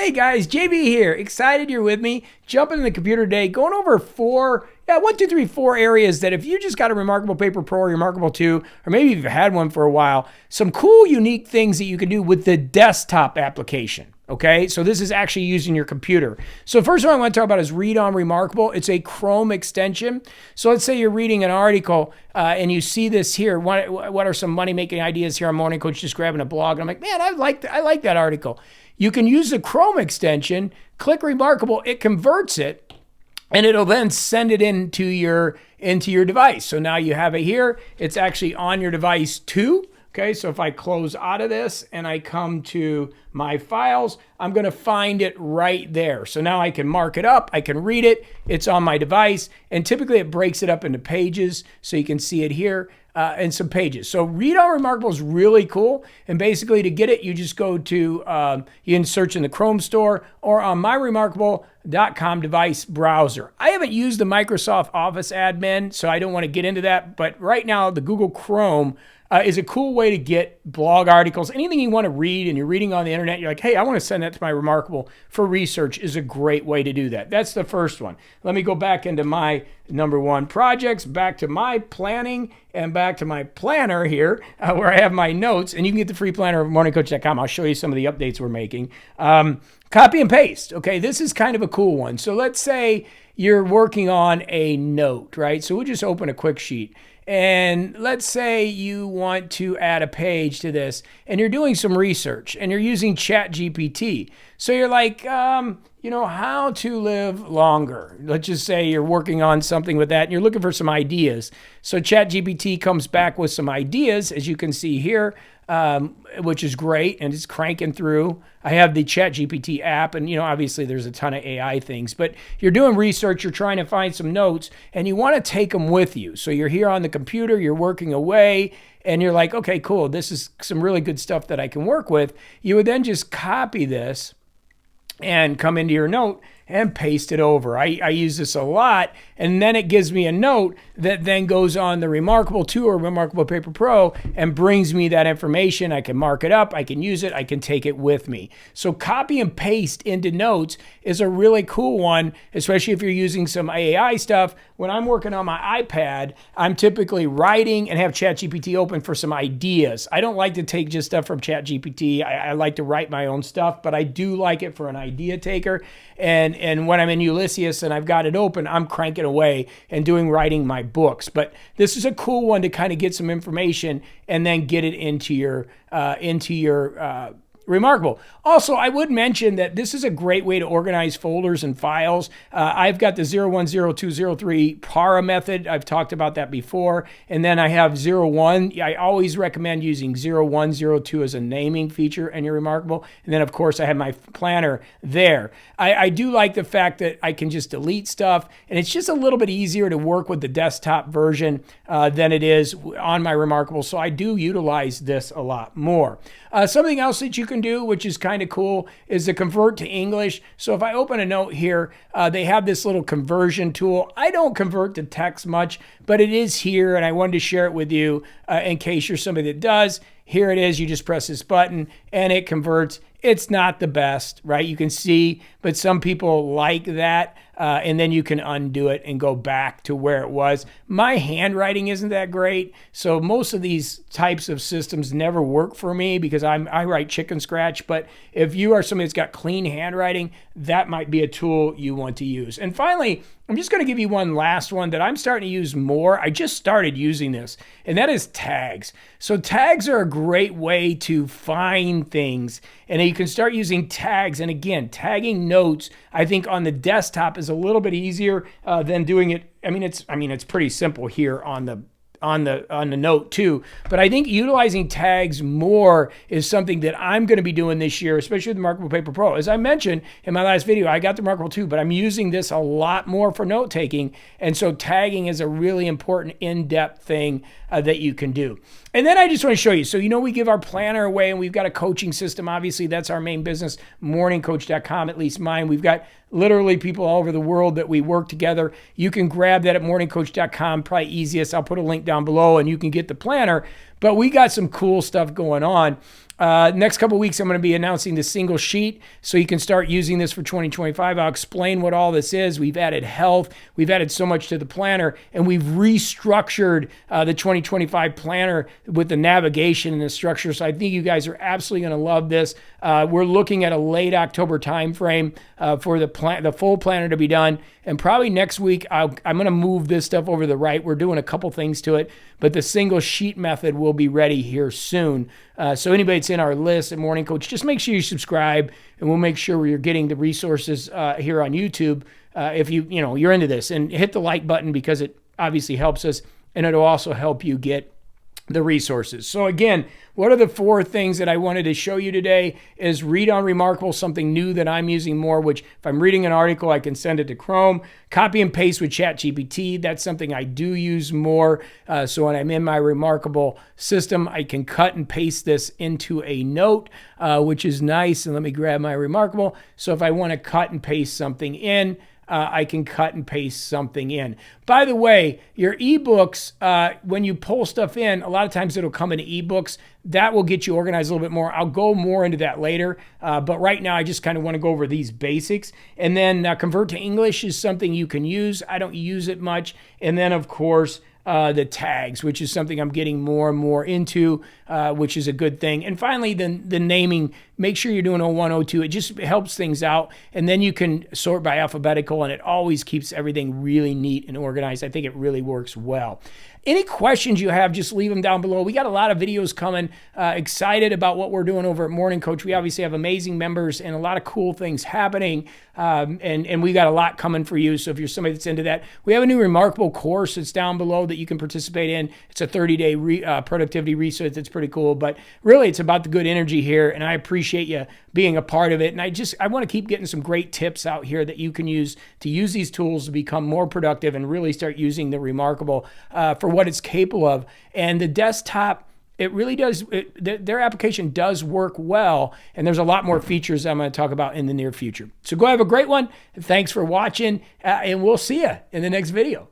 Hey guys, JB here. Excited you're with me. Jumping in the computer today, going over four areas that if you just got a reMarkable Paper Pro or reMarkable 2, or maybe you've had one for a while, some cool, unique things that you can do with the desktop application. Okay, so this is actually using your computer. So first one I want to talk about is Read on reMarkable. It's a Chrome extension. So let's say you're reading an article and you see this here. What are some money-making ideas here on Morning Coach, just grabbing a blog. And I'm like, man, I like that article. You can use the Chrome extension, click reMarkable, it converts it, and it'll then send it into your device. So now you have it here. It's actually on your device too. Okay, so if I close out of this and I come to my files, I'm going to find it right there. So now I can mark it up, I can read it, it's on my device, and typically it breaks it up into pages, so you can see it here, and some pages. So Read on reMarkable is really cool, and basically to get it, you just go to, you can search in the Chrome store or on myremarkable.com device browser. I haven't used the Microsoft Office admin, so I don't want to get into that, but right now the Google Chrome is a cool way to get blog articles, anything you want to read and you're reading on the internet, you're like, hey, I want to send that to my reMarkable for research, is a great way to do that. That's the first one. Let me go back into my number one projects, back to my planning, and back to my planner here where I have my notes, and you can get the free planner at morningcoach.com. I'll show you some of the updates we're making. Copy and paste. Okay, this is kind of a cool one. So let's say you're working on a note, right? So we'll just open a quick sheet. And let's say you want to add a page to this and you're doing some research and you're using ChatGPT. So you're like, how to live longer. Let's just say you're working on something with that and you're looking for some ideas. So ChatGPT comes back with some ideas, as you can see here, which is great, and it's cranking through. I have the ChatGPT app, and obviously there's a ton of AI things, but you're doing research, you're trying to find some notes, and you want to take them with you. So you're here on the computer, you're working away, and you're like, okay, cool, this is some really good stuff that I can work with. You would then just copy this and come into your note and paste it over. I use this a lot, and then it gives me a note that then goes on the reMarkable 2 or reMarkable Paper Pro and brings me that information. I can mark it up, I can use it, I can take it with me. So copy and paste into notes is a really cool one, especially if you're using some AI stuff. When I'm working on my iPad, I'm typically writing and have ChatGPT open for some ideas. I don't like to take just stuff from ChatGPT. I like to write my own stuff, but I do like it for an idea taker. And when I'm in Ulysses and I've got it open, I'm cranking away and writing my books. But this is a cool one to kind of get some information and then get it into your reMarkable. Also, I would mention that this is a great way to organize folders and files. I've got the 010203 PARA method. I've talked about that before. And then I have 01. I always recommend using 0102 as a naming feature in your reMarkable. And then, of course, I have my planner there. I do like the fact that I can just delete stuff, and it's just a little bit easier to work with the desktop version than it is on my reMarkable. So I do utilize this a lot more. Something else that you can do, which is kind of cool, is to convert to English. So if I open a note here, they have this little conversion tool. I don't convert to text much, but it is here, and I wanted to share it with you in case you're somebody that does. Here it is. You just press this button, and it converts. It's not the best, right? You can see, but some people like that. And then you can undo it and go back to where it was. My handwriting isn't that great, so most of these types of systems never work for me because I write chicken scratch. But if you are somebody that's got clean handwriting, that might be a tool you want to use. And finally, I'm just going to give you one last one that I'm starting to use more. I just started using this, and that is tags. So tags are a great way to find things, and you can start using tags. And again, tagging notes, I think on the desktop is a little bit easier than doing it. It's pretty simple here on the note too, but I think utilizing tags more is something that I'm going to be doing this year, especially with the reMarkable Paper Pro. As I mentioned in my last video, I got the reMarkable 2, but I'm using this a lot more for note taking, and so tagging is a really important in-depth thing that you can do. And then I just want to show you, so we give our planner away, and we've got a coaching system. Obviously, that's our main business, morningcoach.com, at least mine. We've got literally people all over the world that we work together. You can grab that at morningcoach.com, probably easiest. I'll put a link down below, and you can get the planner. But we got some cool stuff going on. Next couple of weeks, I'm going to be announcing the single sheet so you can start using this for 2025. I'll explain what all this is. We've added health. We've added so much to the planner, and we've restructured the 2025 planner with the navigation and the structure. So I think you guys are absolutely going to love this. We're looking at a late October timeframe for the full planner to be done. And probably next week, I'm going to move this stuff over to the right. We're doing a couple things to it, but the single sheet method will be ready here soon. So anybody that's in our list at Morning Coach, just make sure you subscribe, and we'll make sure you're getting the resources here on YouTube if you're into this. And hit the like button because it obviously helps us, and it'll also help you get the resources. So again, what are the 4 things that I wanted to show you today is read on reMarkable, something new that I'm using more, which if I'm reading an article, I can send it to Chrome. Copy and paste with ChatGPT. That's something I do use more. So when I'm in my reMarkable system, I can cut and paste this into a note, which is nice. And let me grab my reMarkable. So if I want to cut and paste something in, I can cut and paste something in. By the way, your ebooks, when you pull stuff in, a lot of times it'll come in ebooks. That will get you organized a little bit more. I'll go more into that later. But right now, I just kind of want to go over these basics. And then convert to English is something you can use. I don't use it much. And then, of course, the tags, which is something I'm getting more and more into, which is a good thing. And finally, the naming, make sure you're doing 01, 02. It just helps things out. And then you can sort by alphabetical, and it always keeps everything really neat and organized. I think it really works well. Any questions you have, just leave them down below. We got a lot of videos coming. Excited about what we're doing over at Morning Coach. We obviously have amazing members and a lot of cool things happening. And we got a lot coming for you. So if you're somebody that's into that, we have a new reMarkable course that's down below that you can participate in. It's a 30-day productivity research. That's pretty cool. But really, it's about the good energy here. And I appreciate you being a part of it. And I want to keep getting some great tips out here that you can use to use these tools to become more productive and really start using the reMarkable for what it's capable of. And the desktop, it really does, their application does work well. And there's a lot more features I'm going to talk about in the near future. So go have a great one. Thanks for watching. And we'll see you in the next video.